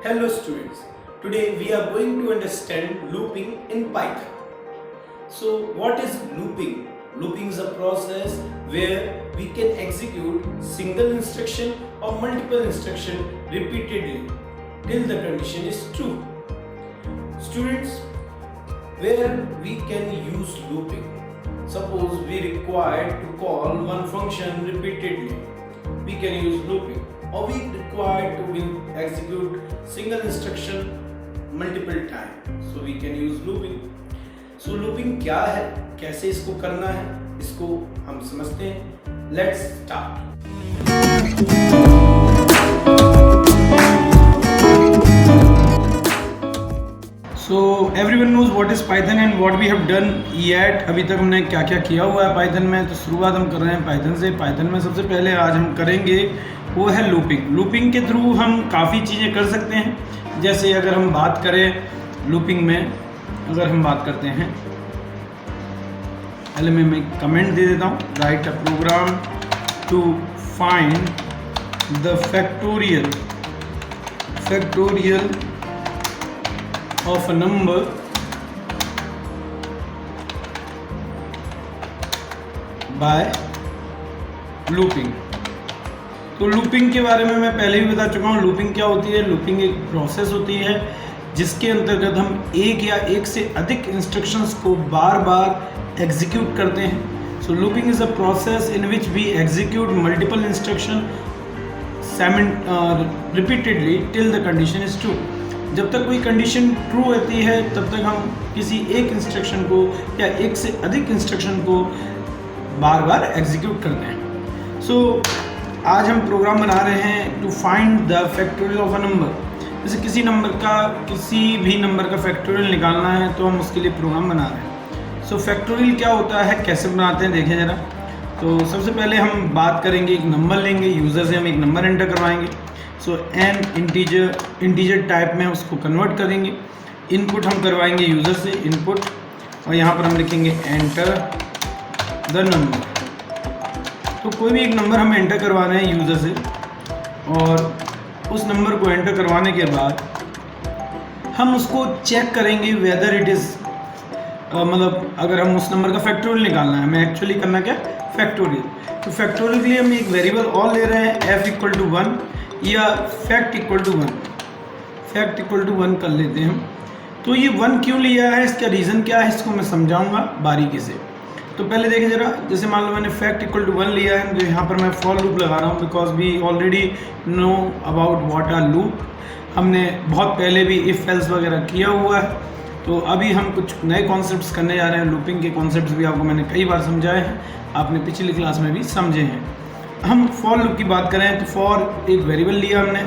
Hello students, today we are going to understand looping in Python. So what is looping? Looping is a process where we can execute single instruction or multiple instruction repeatedly till the condition is true. Students, where we can use looping? Suppose we require to call one function repeatedly, we can use looping. Or we require to execute single instruction multiple time, so we can use looping. So looping क्या है, कैसे इसको करना है, इसको हम समझते हैं. Let's start. So everyone knows what is Python and what we have done yet. अभी तक हमने क्या क्या किया हुआ है Python में. तो शुरुआत हम कर रहे हैं Python से. Python में सबसे पहले आज हम करेंगे वो है लूपिंग. लूपिंग के थ्रू हम काफ़ी चीज़ें कर सकते हैं. जैसे अगर हम बात करें लूपिंग में, अगर हम बात करते हैं, पहले मैं कमेंट दे देता हूँ. Write a program to find the factorial of a number by looping. तो लूपिंग के बारे में मैं पहले भी बता चुका हूँ. लूपिंग क्या होती है? लूपिंग एक प्रोसेस होती है जिसके अंतर्गत हम एक या एक से अधिक इंस्ट्रक्शंस को बार बार एग्जीक्यूट करते हैं. So looping is a process in which we execute multiple instruction repeatedly till the condition is true. जब तक कोई कंडीशन ट्रू होती है तब तक हम किसी एक इंस्ट्रक्शन को या एक से अधिक इंस्ट्रक्शन को बार बार एग्जीक्यूट करते हैं. सो आज हम प्रोग्राम बना रहे हैं to find the factorial of a number. जैसे किसी भी नंबर का फैक्टोरियल निकालना है तो हम उसके लिए प्रोग्राम बना रहे हैं. सो फैक्टोरियल क्या होता है, कैसे बनाते हैं, देखें ज़रा. तो सबसे पहले हम बात करेंगे, एक नंबर लेंगे, यूज़र से हम एक नंबर एंटर करवाएंगे. सो एन इंटीजर टाइप में उसको कन्वर्ट करेंगे. इनपुट हम करवाएंगे यूज़र से इनपुट, और यहाँ पर हम लिखेंगे एंटर द नंबर. तो कोई भी एक नंबर हम एंटर करवा रहे हैं यूज़र से, और उस नंबर को एंटर करवाने के बाद हम उसको चेक करेंगे वेदर इट इज़ मतलब अगर हम उस नंबर का फैक्टोरियल निकालना है, हमें एक्चुअली करना क्या, फैक्टोरियल. तो फैक्टोरियल के लिए हम एक वेरिएबल और ले रहे हैं, f इक्वल टू 1 या fact equal to 1. Fact equal to 1 कर लेते हैं हम. तो ये 1 क्यों लिया है, इसका रीज़न क्या है, इसको मैं समझाऊंगा बारीकी से. तो पहले देखें ज़रा. जैसे मान लो मैंने फैक्ट इक्वल टू 1 लिया है, तो यहाँ पर मैं फॉर लूप लगा रहा हूँ because we already know about what are loop. हमने बहुत पहले भी इफ़ एल्स वगैरह किया हुआ है. तो अभी हम कुछ नए कॉन्सेप्ट्स करने जा रहे हैं. लूपिंग के कॉन्सेप्ट्स भी आपको मैंने कई बार समझाए हैं, आपने पिछली क्लास में भी समझे हैं. हम फॉर लूप की बात करें तो फॉर एक वेरिएबल लिया हमने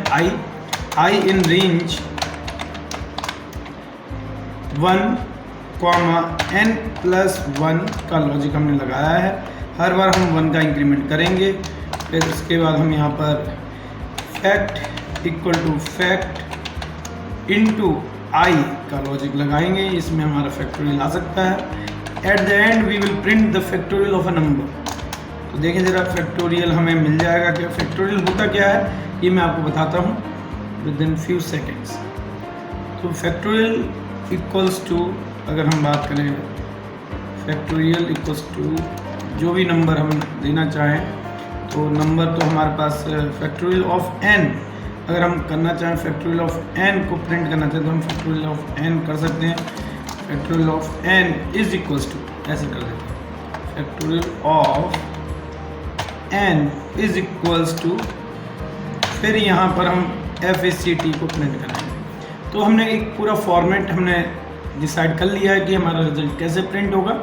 आई इन रेंज 1, n+1 का लॉजिक हमने लगाया है. हर बार हम 1 का इंक्रीमेंट करेंगे. फिर उसके बाद हम यहाँ पर fact equal to fact into i का लॉजिक लगाएंगे. इसमें हमारा फैक्टोरियल आ सकता है. At the end we will print the factorial of a number. तो देखें ज़रा फैक्टोरियल हमें मिल जाएगा. क्या फैक्टोरियल होता क्या है ये मैं आपको बताता हूँ विद इन फ्यू सेकेंड्स. तो फैक्टोरियल इक्वल्स टू, अगर हम बात करें फैक्टोरियल इक्वल्स टू जो भी नंबर हम देना चाहें, तो नंबर तो हमारे पास फैक्टोरियल ऑफ n, अगर हम करना चाहें फैक्टोरियल ऑफ n को प्रिंट करना चाहें तो हम फैक्टोरियल ऑफ n कर सकते हैं. Factorial of n is equals to, ऐसे कर देते हैं, factorial of n is equals to, फिर यहाँ पर हम FACT को प्रिंट करेंगे. तो हमने एक पूरा फॉर्मेट हमने डिसाइड कर लिया है कि हमारा रिजल्ट कैसे प्रिंट होगा.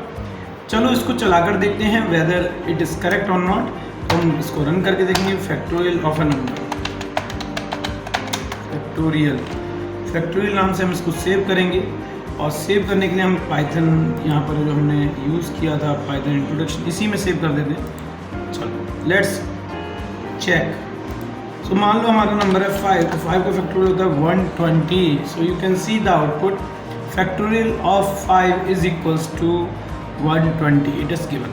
चलो इसको चलाकर देखते हैं वेदर इट इज़ करेक्ट और नॉट. तो हम इसको रन करके देखेंगे. Factorial of a number, factorial नाम से हम इसको सेव करेंगे. और सेव करने के लिए हम पाइथन यहाँ पर जो हमने यूज़ किया था पाइथन इंट्रोडक्शन, इसी में सेव कर देते हैं. चलो लेट्स चेक. सो मान लो हमारा नंबर है 5, तो 5 का फैक्टोरियल होता है 120. So you can see the output factorial of 5 is equals to 120. It is given.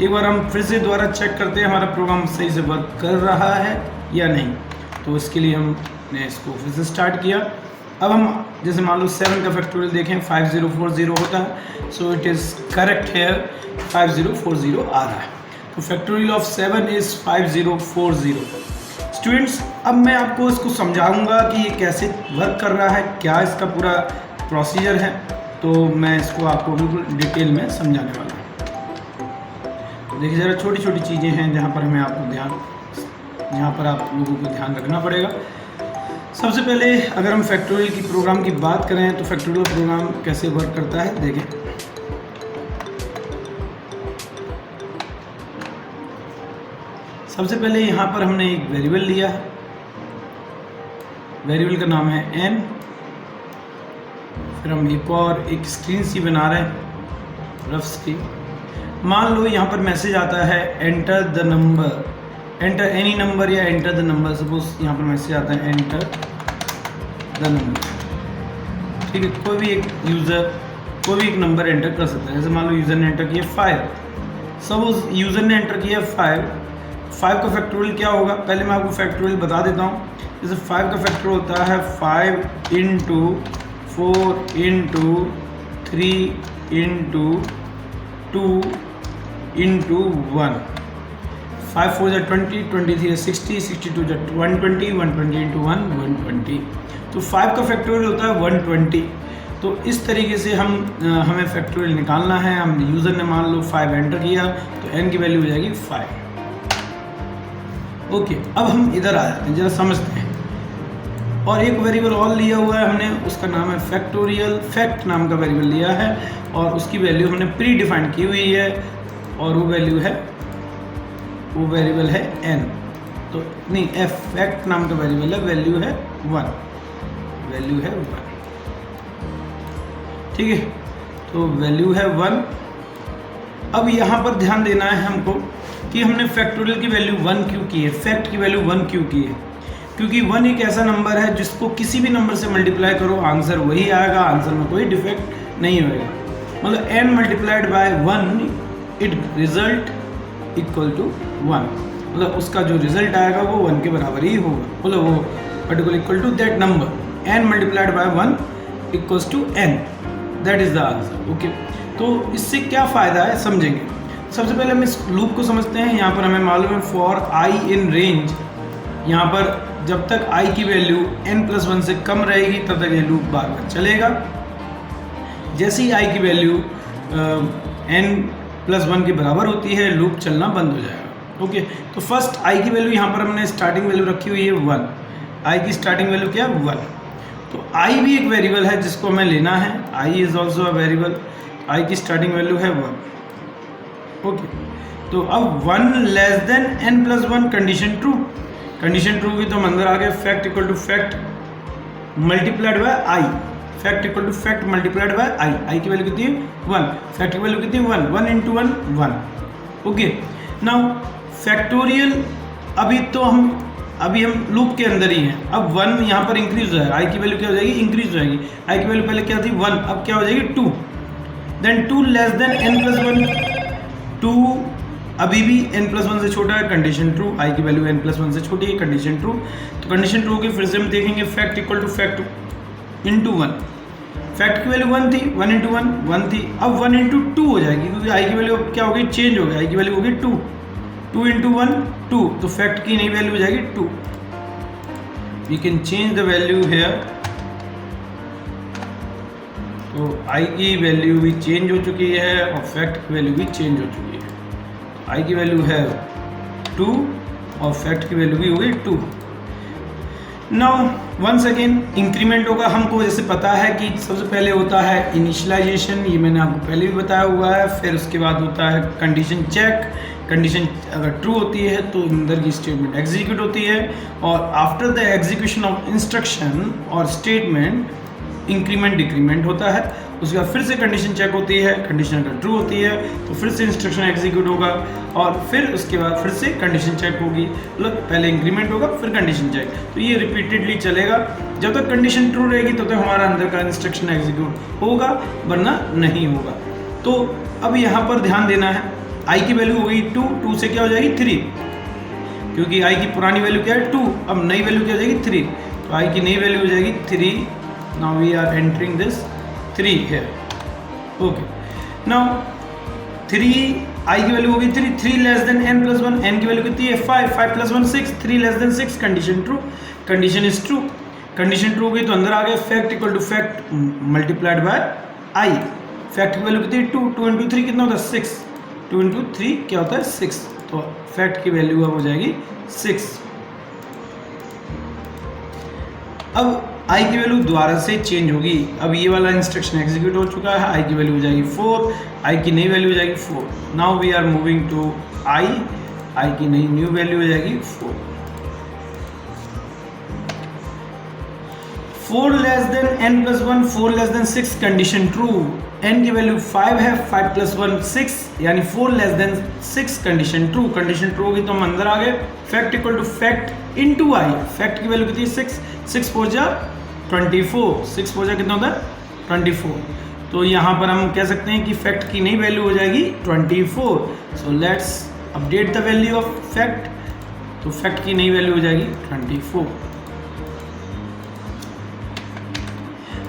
एक बार हम फिर से दोबारा चेक करते हैं हमारा प्रोग्राम सही से वर्क कर रहा है या नहीं. तो इसके लिए हम मैंने इसको फिर से स्टार्ट किया। अब हम जैसे मान लो 7 का फैक्टोरियल देखें 5040 होता है, so it is correct here 5040 आ रहा है। तो फैक्टोरियल ऑफ 7 इज़ 5040। स्टूडेंट्स, अब मैं आपको इसको समझाऊंगा कि ये कैसे वर्क कर रहा है, क्या इसका पूरा प्रोसीजर है, तो मैं इसको आपको बिल्कुल डिटेल में समझाने वाला हूँ। देखिए ज़रा छोटी छोटी चीज़ें हैं जहाँ पर हमें यहाँ पर आप लोगों को ध्यान रखना पड़ेगा। सबसे पहले अगर हम फैक्टोरियल की प्रोग्राम की बात करें तो फैक्टोरियल प्रोग्राम कैसे वर्क करता है देखें। सबसे पहले यहाँ पर हमने एक वेरिएबल लिया है, वेरिएबल का नाम है n। फिर हम एक स्क्रीन सी बना रहे हैं, रफ स्क्रीन। मान लो यहाँ पर मैसेज आता है enter the number, enter any number या एंटर द नंबर। सपोज यहाँ पर मैसेज आता है एंटर द नंबर, ठीक है। कोई भी एक यूज़र कोई भी एक नंबर एंटर कर सकता है। जैसे मान लो यूज़र ने एंटर किया 5, सपोज यूज़र ने एंटर किया 5 का फैक्टोरियल क्या होगा, पहले मैं आपको फैक्टोरियल बता देता हूँ। जैसे 5 का फैक्टोरियल होता है 5 इंटू 4 इंटू 3 इंटू 2 इंटू 1। 5 4 जा 20, 23 जा 60, 62 जा 120, 120 इंटू 1 120। तो 5 का फैक्टोरियल होता है 120। तो इस तरीके से हमें फैक्टोरियल निकालना है। हम यूज़र ने मान लो 5 एंटर किया तो n की वैल्यू हो जाएगी 5। ओके, अब हम इधर आ जाते हैं, जरा समझते हैं। और एक वेरिएबल और लिया हुआ है हमने, उसका नाम है फैक्टोरियल। फैक्ट नाम का वेरिएबल लिया है और उसकी वैल्यू हमने प्री डिफाइन की हुई है और वो वेरिएबल है n। तो नहीं, फैक्ट नाम का वेरिएबल है, वैल्यू है 1, ठीक है। तो वैल्यू है 1। अब यहाँ पर ध्यान देना है हमको कि हमने फैक्टोरियल की वैल्यू 1 क्यों की है, फैक्ट की वैल्यू 1 क्यों की है। क्योंकि 1 एक ऐसा नंबर है जिसको किसी भी नंबर से मल्टीप्लाई करो आंसर वही आएगा, आंसर में कोई डिफेक्ट नहीं होएगा। मतलब n multiplied by 1 it result equal to 1, मतलब उसका जो रिजल्ट आएगा वो 1 के बराबर ही होगा। मतलब वो particular equal to that number, n multiplied by 1 equals to n, that is the answer. Okay, तो इससे क्या फ़ायदा है समझेंगे। सबसे पहले हम इस लूप को समझते हैं। यहाँ पर हमें मालूम है फॉर i इन रेंज, यहाँ पर जब तक i की वैल्यू n+1 से कम रहेगी तब तक ये लूप बार बार चलेगा। जैसे ही i की वैल्यू n+1 के बराबर होती है लूप चलना बंद हो जाएगा। ओके, तो फर्स्ट i की वैल्यू यहाँ पर हमने स्टार्टिंग वैल्यू रखी हुई है 1। i की स्टार्टिंग वैल्यू क्या है 1। तो i भी एक वेरिएबल है जिसको हमें लेना है, i is also a variable. i की स्टार्टिंग वैल्यू है 1। ओके, तो अब 1 less than n+1 condition true, condition true की तो हम अंदर आ गए। Fact equal to fact multiplied by i, fact equal to fact multiplied by i की वैल्यू कितनी है 1, फैक्ट की वैल्यू कितनी है 1 इंटू 1 1। ओके, नाउ फैक्टोरियल अभी हम लूप के अंदर ही हैं। अब 1 यहाँ पर इंक्रीज हो जाएगा, i की वैल्यू क्या हो जाएगी इंक्रीज हो जाएगी। i की वैल्यू पहले क्या थी 1, अब क्या हो जाएगी 2। देन 2 लेस देन n+1, 2 अभी भी n+1 से छोटा है, कंडीशन ट्रू। i की वैल्यू n+1 से छोटी है, कंडीशन ट्रू। तो कंडीशन ट्रू की फिर से हम देखेंगे fact equal to fact into 1। Fact की वैल्यू 1 थी, 1 इंटू 1 थी, अब 1 इंटू 2 हो जाएगी क्योंकि i की वैल्यू क्या होगी चेंज हो गया, i की वैल्यू होगी 2, 2 इंटू 1 2, तो फैक्ट की नई वैल्यू हो जाएगी 2। We can change the value here. तो i की वैल्यू भी चेंज हो चुकी है और फैक्ट की वैल्यू भी चेंज हो चुकी है। i की वैल्यू है 2 और फैक्ट की वैल्यू भी हो गई 2। नाउ वंस अगेन इंक्रीमेंट होगा। हमको जैसे पता है कि सबसे पहले होता है इनिशियलाइजेशन, ये मैंने आपको पहले भी बताया हुआ है। फिर उसके बाद होता है कंडीशन चेक, कंडीशन अगर ट्रू होती है तो अंदर की स्टेटमेंट एग्जीक्यूट होती है और after the execution of instruction और स्टेटमेंट इंक्रीमेंट डिक्रीमेंट होता है। उसके बाद फिर से कंडीशन चेक होती है, कंडीशन अगर ट्रू होती है तो फिर से इंस्ट्रक्शन एग्जीक्यूट होगा और फिर उसके बाद फिर से कंडीशन चेक होगी। मतलब पहले इंक्रीमेंट होगा फिर कंडीशन चेक, तो ये रिपीटेडली चलेगा। जब तक कंडीशन ट्रू रहेगी तब तक हमारा अंदर का इंस्ट्रक्शन एग्जीक्यूट होगा, वरना नहीं होगा। तो अब यहाँ पर ध्यान देना है, i की वैल्यू हो गई 2, 2 से क्या हो जाएगी 3, क्योंकि i की पुरानी वैल्यू क्या है 2, अब नई वैल्यू क्या हो जाएगी 3। तो आई की नई वैल्यू हो जाएगी 3. Now we are entering this 3 here. Okay, now 3 i की वैल्यू होगी 3. 3 less than n plus 1. n की वैल्यू कितनी है 5. 5 plus 1 6. 3 less than 6. Condition true. Condition is true. Condition true होगी तो अंदर आ गया fact equal to fact multiplied by i. Fact की वैल्यू कितनी है 2. 2 इंटू 3 कितना होता है 6. 2 इंटू 3 क्या होता है 6. तो फैक्ट की वैल्यू अब हो जाएगी 6. अब आई की वैल्यू दोबारा से चेंज होगी. अब ये वाला इंस्ट्रक्शन एग्जीक्यूट हो चुका है. आई की वैल्यू हो जाएगी 4. आई की नई वैल्यू हो जाएगी 4. Now we are moving to I. I की नई न्यू वैल्यू हो जाएगी 4. 4 less than n plus 1. 4 less than 6. Condition true. n की वैल्यू 5 है. 5 प्लस 1 6 यानी 4 less than 6. Condition true. Condition true होगी तो हम अंदर आ गए. Fact equal to fact into I. Fact की वैल्यू कितनी है 6. 6 4 जा 24. 6 4 जा कितना होता है 24. तो यहाँ पर हम कह सकते हैं कि फैक्ट की नई वैल्यू हो जाएगी 24. So let's update the value of fact. तो फैक्ट की नई वैल्यू हो जाएगी 24.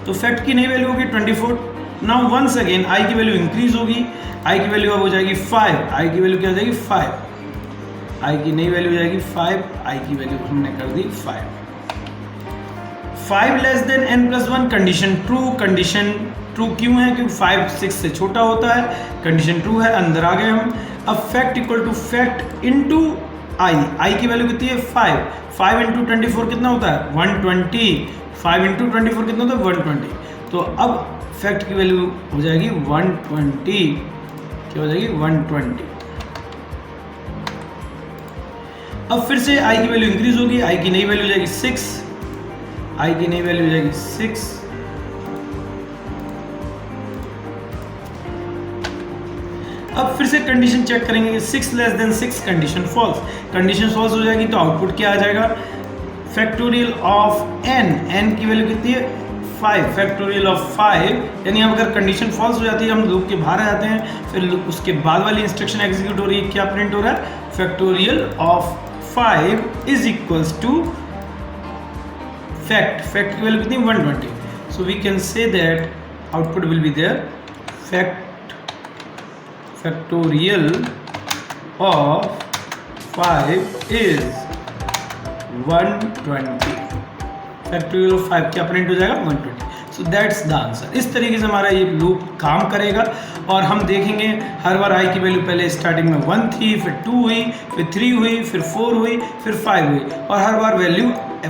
तो फैक्ट की नई वैल्यू होगी 24. नाउ वंस अगेन आई की वैल्यू इंक्रीज होगी. आई की वैल्यू अब हो जाएगी 5. आई की वैल्यू क्या हो जाएगी 5. आई की नई वैल्यू हो जाएगी 5. आई की वैल्यू हमने कर दी 5. 5 less than n plus 1. Condition true. Condition true क्यों है क्योंकि 5 6 से छोटा होता है. कंडीशन ट्रू है. अंदर आ गए हम. अब fact equal to fact into I. I की वैल्यू कितनी है 5. 5 इंटू 24 कितना होता है 120. 5 इंटू 24 कितना होता है 120. तो अब फैक्ट की वैल्यू हो जाएगी 120. क्या हो जाएगी 120. अब फिर से आई की वैल्यू इंक्रीज होगी. आई की नई वैल्यू हो जाएगी 6. आई की नई वैल्यू हो जाएगी 6. अब फिर से कंडीशन चेक करेंगे. 6 less than 6. Condition false. Condition false हो जाएगी तो आउटपुट क्या आ जाएगा फैक्टोरियल ऑफ n. n की वैल्यू कितनी है 5. फैक्टोरियल ऑफ 5 यानी अब अगर कंडीशन फॉल्स हो जाती है हम लूप के बाहर आ जाते हैं. फिर उसके बाद वाली इंस्ट्रक्शन एग्जीक्यूट हो रही है. क्या प्रिंट हो रहा है factorial of 5 is equals to fact. Fact की वैल्यू कितनी 120. So we can say that output will be there factorial of 5 is 120. Factorial of 5 क्या प्रिंट हो जाएगा 120. So that's the answer. इस तरीके से हमारा ये लूप काम करेगा और हम देखेंगे हर बार आई की वैल्यू पहले स्टार्टिंग में 1 थी, फिर 2 हुई, फिर 3 हुई, फिर 4 हुई, फिर 5 हुई और हर बार वैल्यू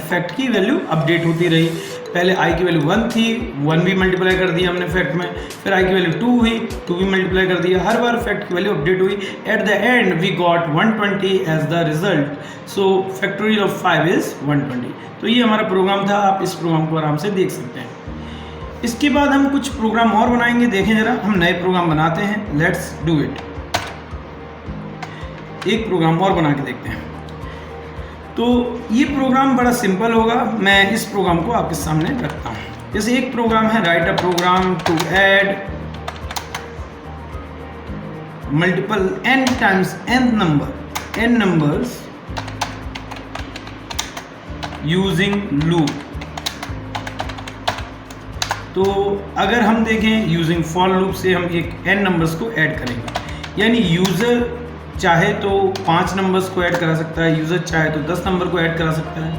फैक्ट की वैल्यू अपडेट होती रही. पहले आई की वैल्यू 1 थी, 1 भी मल्टीप्लाई कर दिया हमने फैक्ट में. फिर आई की वैल्यू 2 हुई, 2 भी मल्टीप्लाई कर दिया. हर बार फैक्ट की वैल्यू अपडेट हुई. At the end we got 120 as the result. So factorial of 5 is 120. तो ये हमारा प्रोग्राम था. आप इस प्रोग्राम को आराम से देख सकते हैं. इसके बाद हम कुछ प्रोग्राम और बनाएंगे. देखें जरा हम नए प्रोग्राम बनाते हैं. Let's do it. एक प्रोग्राम और बना के देखते हैं. तो ये प्रोग्राम बड़ा सिंपल होगा. मैं इस प्रोग्राम को आपके सामने रखता हूँ. जैसे एक प्रोग्राम है write a program to add multiple n times n numbers using loop. तो अगर हम देखें यूजिंग फॉर लूप से हम एक n नंबर्स को ऐड करेंगे. यानी यूज़र चाहे तो 5 नंबर्स को ऐड करा सकता है, यूज़र चाहे तो 10 नंबर को ऐड करा सकता है,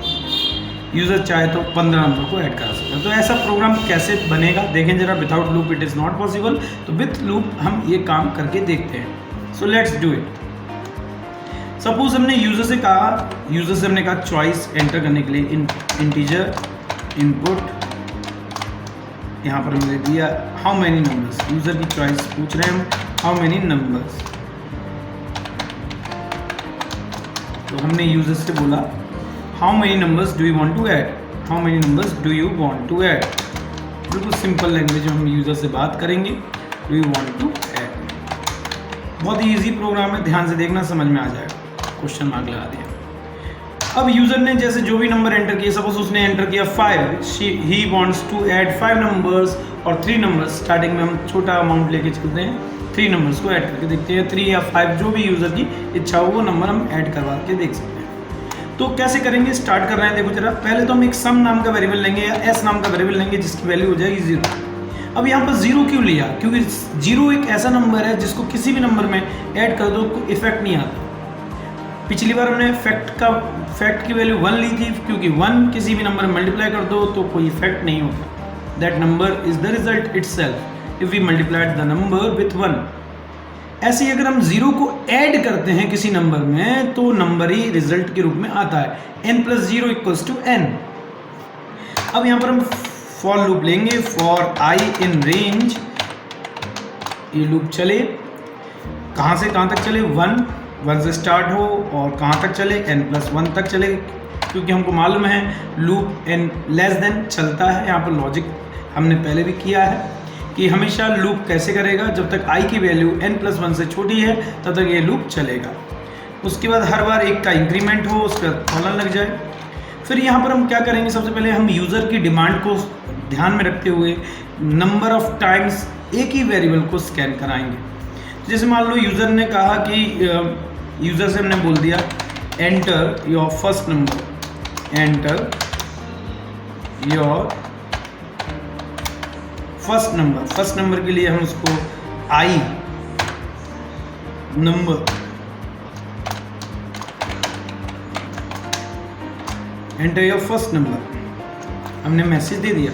यूज़र चाहे तो 15 नंबर को ऐड करा सकता है. तो ऐसा प्रोग्राम कैसे बनेगा देखें जरा. Without loop it is not possible. तो विथ लूप हम ये काम करके देखते हैं. So let's do it. Suppose हमने यूज़र से कहा चॉइस एंटर करने के लिए इंटीजर इनपुट. यहाँ पर हमने दिया हाउ मैनी नंबर्स. यूज़र की चॉइस पूछ रहे हैं हम हाउ मैनी नंबर्स. तो हमने यूज़र से बोला how many numbers do you want to add. How many numbers do you want to add. बिल्कुल सिंपल लैंग्वेज में हम यूज़र से बात करेंगे. Do you want to add. बहुत ही ईजी प्रोग्राम है. ध्यान से देखना समझ में आ जाएगा. क्वेश्चन मार्क लगा दिया. अब यूज़र ने जैसे जो भी नंबर एंटर किए. सपोज उसने एंटर किया 5. ही वांट्स टू ऐड 5 नंबर्स और 3 नंबर्स. स्टार्टिंग में हम छोटा अमाउंट लेके चलते हैं. 3 नंबर्स को ऐड करके देखते हैं. 3 या 5 जो भी यूज़र की इच्छा हो वो नंबर हम ऐड करवा के देख सकते हैं. तो कैसे करेंगे, स्टार्ट कर रहे हैं। देखो जरा, पहले तो हम एक सम नाम का वेरिएबल लेंगे या एस नाम का वेरिएबल लेंगे जिसकी वैल्यू हो जाएगी 0। अब यहाँ पर 0 क्यों लिया, क्योंकि 0 एक ऐसा नंबर है जिसको किसी भी नंबर में ऐड कर दो कोई इफेक्ट नहीं आता। पिछली बार हमने फैक्ट की वैल्यू 1 ली थी, क्योंकि 1 किसी भी नंबर में मल्टीप्लाई कर दो तो कोई इफेक्ट नहीं होता। That number is the result itself if we multiplied the number with 1। ऐसे ही अगर हम 0 को ऐड करते हैं किसी नंबर में तो नंबर ही रिजल्ट के रूप में आता है, n + 0 = n। अब यहाँ पर हम फॉर लूप लेंगे, फॉर i इन रेंज, ये लूप चले कहाँ से कहाँ तक चले, 1 से स्टार्ट हो और कहाँ तक चले, n + 1 तक चले, क्योंकि हमको मालूम है लूप n < चलता है। यहाँ पर लॉजिक हमने पहले भी किया है कि हमेशा लूप कैसे करेगा, जब तक i की वैल्यू n + 1 से छोटी है तब तक ये लूप चलेगा। उसके बाद हर बार एक का इंक्रीमेंट हो, उसका कॉलन लग जाए। फिर यहाँ पर हम क्या करेंगे, सबसे पहले हम यूज़र की डिमांड को ध्यान में रखते हुए नंबर ऑफ टाइम्स एक ही वेरिएबल को स्कैन कराएंगे। जैसे मान लो यूज़र ने कहा कि यूज़र से हमने बोल दिया enter your first number, enter your first number के लिए हम उसको आई number enter your first number हमने मैसेज दे दिया।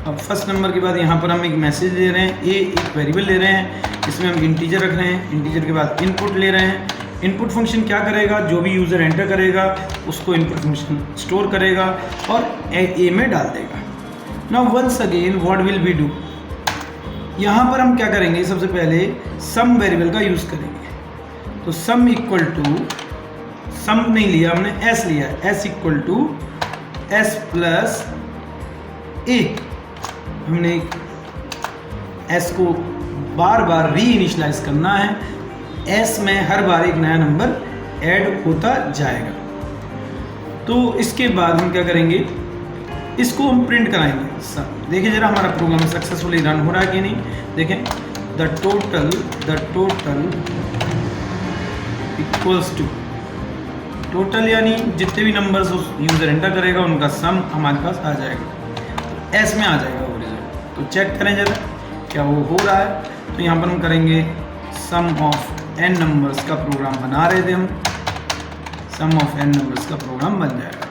अब फर्स्ट नंबर के बाद यहाँ पर हम एक मैसेज ले रहे हैं, एक वेरिएबल ले रहे हैं, इसमें हम इंटीजर रख रहे हैं, इंटीजर के बाद इनपुट ले रहे हैं। इनपुट फंक्शन क्या करेगा, जो भी यूज़र एंटर करेगा उसको इनपुट फंक्शन स्टोर करेगा और ए में डाल देगा। Now once again what will we do, यहाँ पर हम क्या करेंगे, सबसे पहले सम वेरिएबल का यूज़ करेंगे। तो सम इक्वल टू, सम नहीं लिया हमने, एस लिया है, S equal to S plus A. हमने एस को बार बार री इनिशलाइज करना है, एस में हर बार एक नया नंबर ऐड होता जाएगा। तो इसके बाद हम क्या करेंगे, इसको हम प्रिंट कराएंगे। देखिए जरा हमारा प्रोग्राम सक्सेसफुली रन हो रहा है कि नहीं। देखें the total equals to, total यानी जितने भी नंबर्स उस यूज़र एंटर करेगा उनका सम हमारे पास आ जाएगा, एस में आ जाएगा वो रिजल्ट। तो चेक करें जरा क्या वो हो रहा है। तो यहाँ पर हम करेंगे सम ऑफ n नंबर्स का प्रोग्राम बना रहे थे हम, सम ऑफ n नंबर्स का प्रोग्राम बन जाएगा।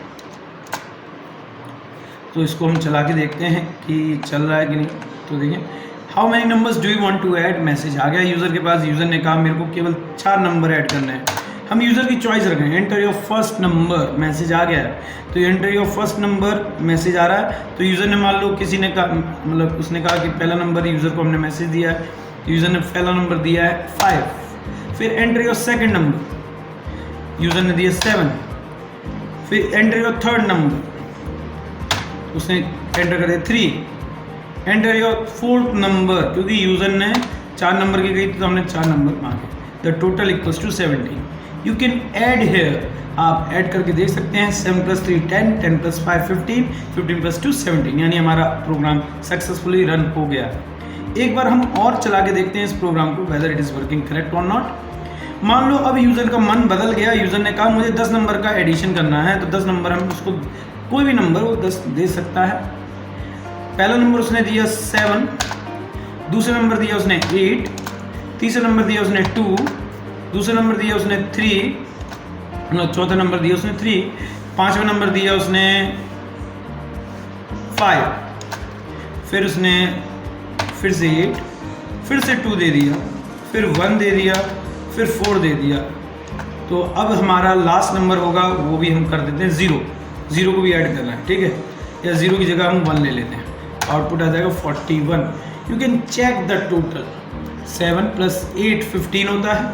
तो इसको हम चला के देखते हैं कि चल रहा है कि नहीं। तो देखिए how many numbers do you want to add, message आ गया यूज़र के पास। यूज़र ने कहा मेरे को केवल 4 नंबर ऐड करना है। हम यूज़र की चॉइस रख रहे हैं, enter your first number, message आ गया है। तो enter your first number message आ रहा है। तो यूज़र ने मान लो किसी ने कहा, मतलब उसने कहा कि पहला नंबर यूज़र को हमने मैसेज दिया है, तो यूज़र ने पहला नंबर दिया है 5। फिर enter your second number, user ने दिया 7। फिर एंटर योर थर्ड नंबर, उसने एंटर कर दिया 3। एंटर योर फोर्थ नंबर, क्योंकि यूज़र ने 4 नंबर की गई तो हमने 4 नंबर मांगे। The total equals to 17। You can add here, आप ऐड करके देख सकते हैं। 7 + 3 10, 10 + 5 15, 15 + 2 17, यानी हमारा प्रोग्राम सक्सेसफुली रन हो गया। एक बार हम और चला के देखते हैं इस प्रोग्राम को, whether it is working correct और नॉट। मान लो अब यूज़र का मन बदल गया, यूज़र ने कहा मुझे 10 नंबर का एडिशन करना है। तो 10 नंबर हम उसको कोई भी नंबर वो 10 दे सकता है। पहला नंबर उसने दिया 7, दूसरा नंबर दिया उसने 8, तीसरा नंबर दिया उसने 2, दूसरा नंबर दिया उसने 3, मतलब चौथा नंबर दिया उसने 3, पांचवा नंबर दिया उसने 5, फिर उसने फिर से 8, फिर से 2 दे दिया, फिर 1 दे दिया, फिर 4 दे दिया। तो अब हमारा लास्ट नंबर होगा वो भी हम कर देते हैं 0 को भी ऐड करना है, ठीक है, या 0 की जगह हम 1 ले लेते हैं। आउटपुट आ जाएगा 41। You can check the total. 7 + 8 15 होता है,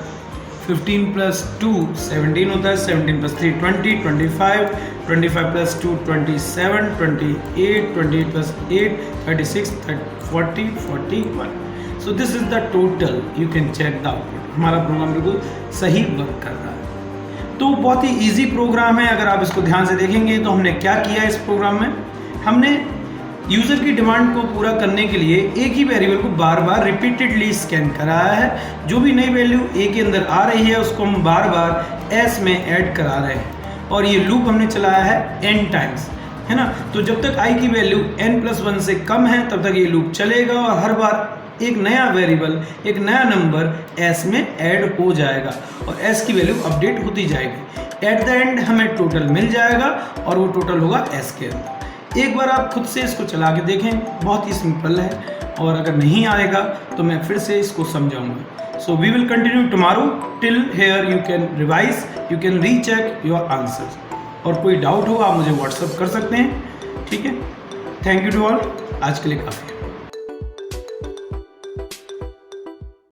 15 + 2 17 होता है, 17 + 3 20, 25, 25 + 2 27, 28, 28 + 8 36, 40, 41। So this is the total. You can check the output. हमारा प्रोग्राम बिल्कुल सही वर्क कर रहा है। तो बहुत ही इजी प्रोग्राम है। अगर आप इसको ध्यान से देखेंगे तो हमने क्या किया इस प्रोग्राम में, हमने यूज़र की डिमांड को पूरा करने के लिए एक ही वेरिएबल को बार बार रिपीटेडली स्कैन कराया है। जो भी नई वैल्यू ए के अंदर आ रही है उसको हम बार बार एस में ऐड करा रहे हैं। और ये लूप हमने चलाया है n टाइम्स, है ना। तो जब तक i की वैल्यू n+1 से कम है तब तक ये लूप चलेगा और हर बार एक नया वेरिएबल, एक नया नंबर s में ऐड हो जाएगा और s की वैल्यू अपडेट होती जाएगी। एट द एंड हमें टोटल मिल जाएगा और वो टोटल होगा s के अंदर। एक बार आप खुद से इसको चला के देखें, बहुत ही सिंपल है, और अगर नहीं आएगा तो मैं फिर से इसको समझाऊंगा। So we will continue tomorrow, till here you can revise, you can recheck your answers. और कोई डाउट हो आप मुझे व्हाट्सअप कर सकते हैं, ठीक है। थैंक यू टू ऑल, आज के लिए काफ़ी है।